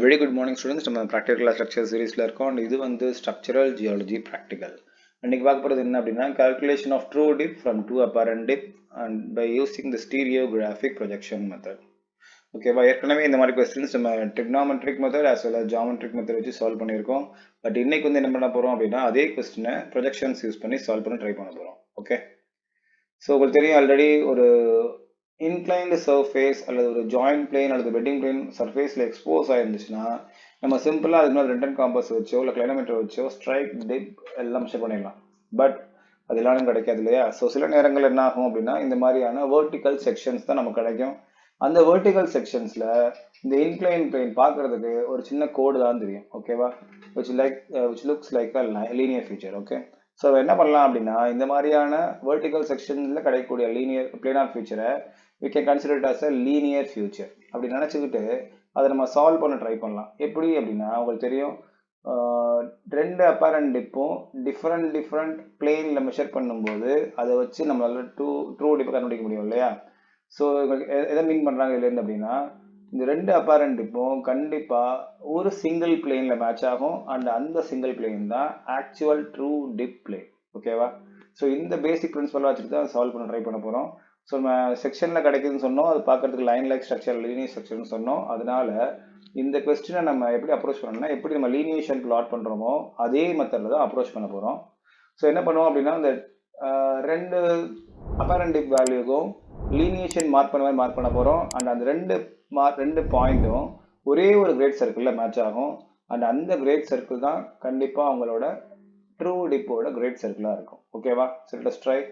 Very good morning students. நம்ம practical structure series ல இருக்கோம். இது வந்து structural geology practical. இன்னைக்கு பார்க்க போறது என்ன அப்படின்னா calculation of true dip from two apparent dip and by using the stereographic projection method. ஓகேவா, ஏற்கனவே இந்த மாதிரி கொஸ்டின்ஸ் நம்ம trigonometric method as well as geometric method வச்சு சால்வ் பண்ணியிருக்கோம். பட் இன்னைக்கு வந்து என்ன பண்ண போறோம் அப்படின்னா அதே கொஸ்டினை ப்ரொஜெக்ஷன்ஸ் யூஸ் பண்ணி சால்வ் பண்ண ட்ரை பண்ண போறோம். ஓகே, ஸோ உங்களுக்கு தெரியும் ஆல்ரெடி ஒரு இன்க்ளைன்டு சர்ஃபேஸ் அல்லது ஒரு ஜாயிண்ட் பிளேன் அல்லது பெட்டிங் பிளேன் சர்ஃபேஸில் எக்ஸ்போஸ் ஆயிருந்துச்சுன்னா நம்ம சிம்பிளாக அதுக்கு மேலே ரெண்டன் காம்பஸ் வச்சோ இல்லை கிலோமீட்டர் வச்சோ ஸ்ட்ரைக் டிப் எல்லாம் மெஷர் பண்ணிடலாம். பட் அது எல்லாரும் கிடைக்காது இல்லையா? ஸோ சில நேரங்கள் என்ன ஆகும் அப்படின்னா இந்த மாதிரியான வெர்டிக்கல் செக்ஷன்ஸ் தான் நமக்கு கிடைக்கும். அந்த வெர்டிக்கல் செக்ஷன்ஸில் இந்த இன்க்ளைன் பிளேன் பார்க்கறதுக்கு ஒரு சின்ன கோடு தான் தெரியும். ஓகேவா, which looks like a linear feature. Okay, so என்ன பண்ணலாம் அப்படின்னா இந்த மாதிரியான வெர்டிக்கல் செக்ஷன்ஸில் கிடைக்கக்கூடிய லீனியர் பிளேனார் ஃபியூச்சரை we can consider it as a linear feature அப்படி நினச்சிக்கிட்டு அதை நம்ம சால்வ் பண்ண ட்ரை பண்ணலாம். எப்படி அப்படின்னா உங்களுக்கு தெரியும், ரெண்டு அப்பேரண்ட் டிப்பும் டிஃப்ரெண்ட் பிளேனில் மெஷர் பண்ணும்போது அதை வச்சு நம்மளால ட்ரூ டிப்பை கண்டுபிடிக்க முடியும் இல்லையா? ஸோ எதை மீன் பண்ணுறாங்க இதுலேருந்து அப்படின்னா இந்த ரெண்டு அப்பேரண்ட் டிப்பும் கண்டிப்பாக ஒரு சிங்கிள் பிளேனில் மேட்ச் ஆகும் அண்ட் அந்த சிங்கிள் பிளேன் தான் ஆக்சுவல் ட்ரூ டிப் பிளேன். ஓகேவா, ஸோ இந்த பேசிக் பிரின்சிபலாக வச்சுட்டு தான் சால்வ் பண்ண ட்ரை பண்ண போகிறோம். ஸோ நம்ம செக்ஷனில் கிடைக்குதுன்னு சொன்னோம், அது பார்க்கறதுக்கு லைன் லைக் ஸ்ட்ரக்சர் லீனியர் ஸ்ட்ரக்சர்னு சொன்னோம். அதனால இந்த கொஸ்டினை நம்ம எப்படி அப்ரோச் பண்ணோம்னா எப்படி நம்ம லீனியேஷன் பிளாட் பண்ணுறோமோ அதே மெத்தடில் தான் அப்ரோச் பண்ண போகிறோம். ஸோ என்ன பண்ணுவோம் அப்படின்னா இந்த ரெண்டு அப்பேரண்ட் டிப் வேல்யூக்கும் லீனியேஷன் மார்க் பண்ண போகிறோம். அண்ட் அந்த ரெண்டு பாயிண்ட்டும் ஒரே ஒரு கிரேட் சர்க்கிளில் மேட்ச் ஆகும். அண்ட் அந்த கிரேட் சர்க்கிள் தான் கண்டிப்பாக அவங்களோட ட்ரூ டிப்போட கிரேட் சர்க்கிளாக இருக்கும். ஓகேவா, ஸோ லெட்ஸ் ட்ரை.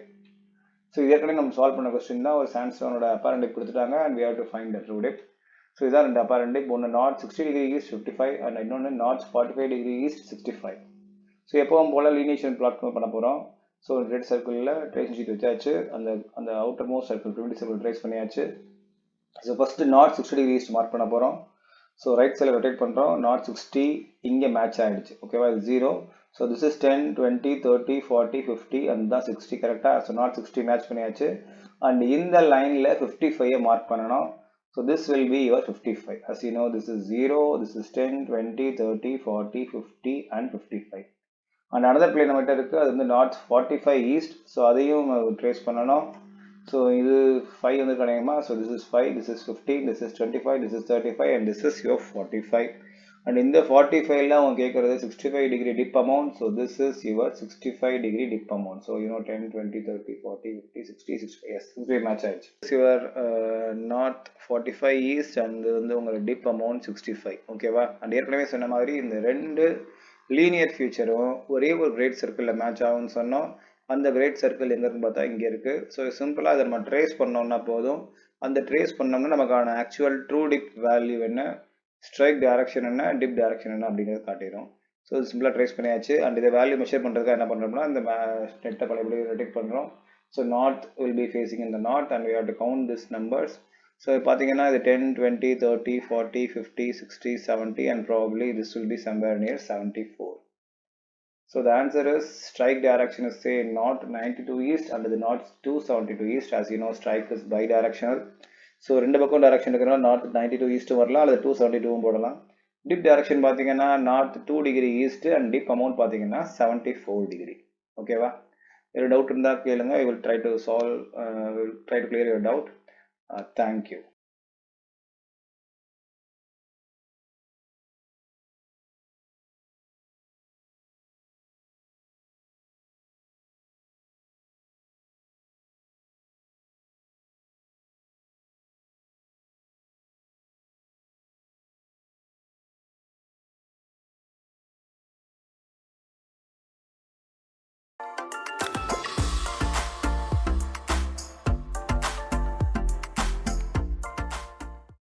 ஸோ ஏற்கனவே நம்ம சால்வ் பண்ண கொஸ்டின் தான் ஒரு சாண்ட்ஸ்டோனோட அப்பேரண்ட் டிப் கொடுத்துட்டாங்க and we have to find the true dip. So இதான் ரெண்டு அப்பேரண்ட் டிப், ஒன்று நார்த் 60 டிகிரி ஈஸ்ட் 55 அண்ட் இன்னொன்று நார்த் 45 டிகிரி ஈஸ்ட் 65. ஸோ எப்பவும் போல் லீனியேஷன் பிளாட் பண்ண போகிறோம். ஸோ ரெட் சர்க்கிளில் ட்ரேசிங் ஷீட் வச்சாச்சு, அந்த outer most circle primitive circle trace பண்ணியாச்சு. So first north 60 degree east mark பண்ண போகிறோம். ஸோ ரைட் சைடில் ரொட்டேட் பண்ணுறோம். நார்த் 60 இங்கே மேட்ச் ஆகிடுச்சு. ஓகேவா, இது 0. ஸோ திஸ் இஸ் 10, 20, 30, 40, 50 அண்ட் தான் 60 கரெக்டாக. ஸோ நார்த் 60 மேட்ச் பண்ணியாச்சு அண்ட் இந்த லைனில் 55 மார்க் பண்ணணும். So this will be your 55. as you know this is 0, this is 10, 20, 30, 40, 50 and 55. And another plane நம்மகிட்ட இருக்குது, அது வந்து நார்த் 45 ஈஸ்ட். ஸோ அதையும் ட்ரேஸ் பண்ணணும். ஸோ இது 5 வந்து கிடைக்குமா? So this is 5, this is 15, this is 25, this is 35 and this is your 45. And இந்த 45ல அவங்க கேட்குறது 65 degree dip amount. So this is your 65 degree dip amount. So 10, 20, 30, 40, 50, 60, 65. Yes, 65 match ஆயிடுச்சு. யுவர் நார்த் 45 ஈஸ்ட் அண்ட் வந்து உங்களோட tip amount 65. ஓகேவா, and ஏற்கனவே சொன்ன மாதிரி இந்த ரெண்டு லீனியர் ஃபியூச்சரும் ஒரே ஒரு கிரேட் சர்க்கிளில் மேட்ச் ஆகும்னு சொன்னோம். அந்த கிரேட் சர்க்கிள் எங்கே இருக்குன்னு பார்த்தா இங்கே இருக்குது. ஸோ சிம்பிளாக அதை நம்ம ட்ரேஸ் பண்ணோம்னா போதும். அந்த ட்ரேஸ் பண்ணோம்னா நமக்கான ஆக்சுவல் ட்ரூ டிப் வேல்யூ என்ன, ஸ்ட்ரைக் டைரக்ஷன் என்ன, டிப் டைரக்ஷன் என்ன அப்படிங்கிறது காட்டிடும். ஸோ சிம்பிளாக ட்ரேஸ் பண்ணியாச்சு. அண்ட் இதை வேல்யூ மெஷர் பண்ணுறதுக்காக என்ன பண்ணுறோம்னா இந்த நெட்டை பழையபடி ரொட்டேட் பண்ணுறோம். So north will be facing in the north and we have to count this numbers. So பார்த்தீங்கன்னா இது 10, 20, 30, 40, 50, 60, 70 and probably this will be somewhere near 74. So the answer is strike direction is say north 92 east and the north 272 east. As you know, strike is bidirectional. So ரெண்டு பக்கம் direction இருக்கிறனால north 92 east வரலாம் அல்லது 272 போடலாம். Dip direction பார்த்தீங்கன்னா north 2 degree east and dip amount பார்த்தீங்கன்னா 74 degree. ஓகேவா, ஒரு டவுட் இருந்தால் கேளுங்க. I will try to solve, will try to clear your doubt. Thank you.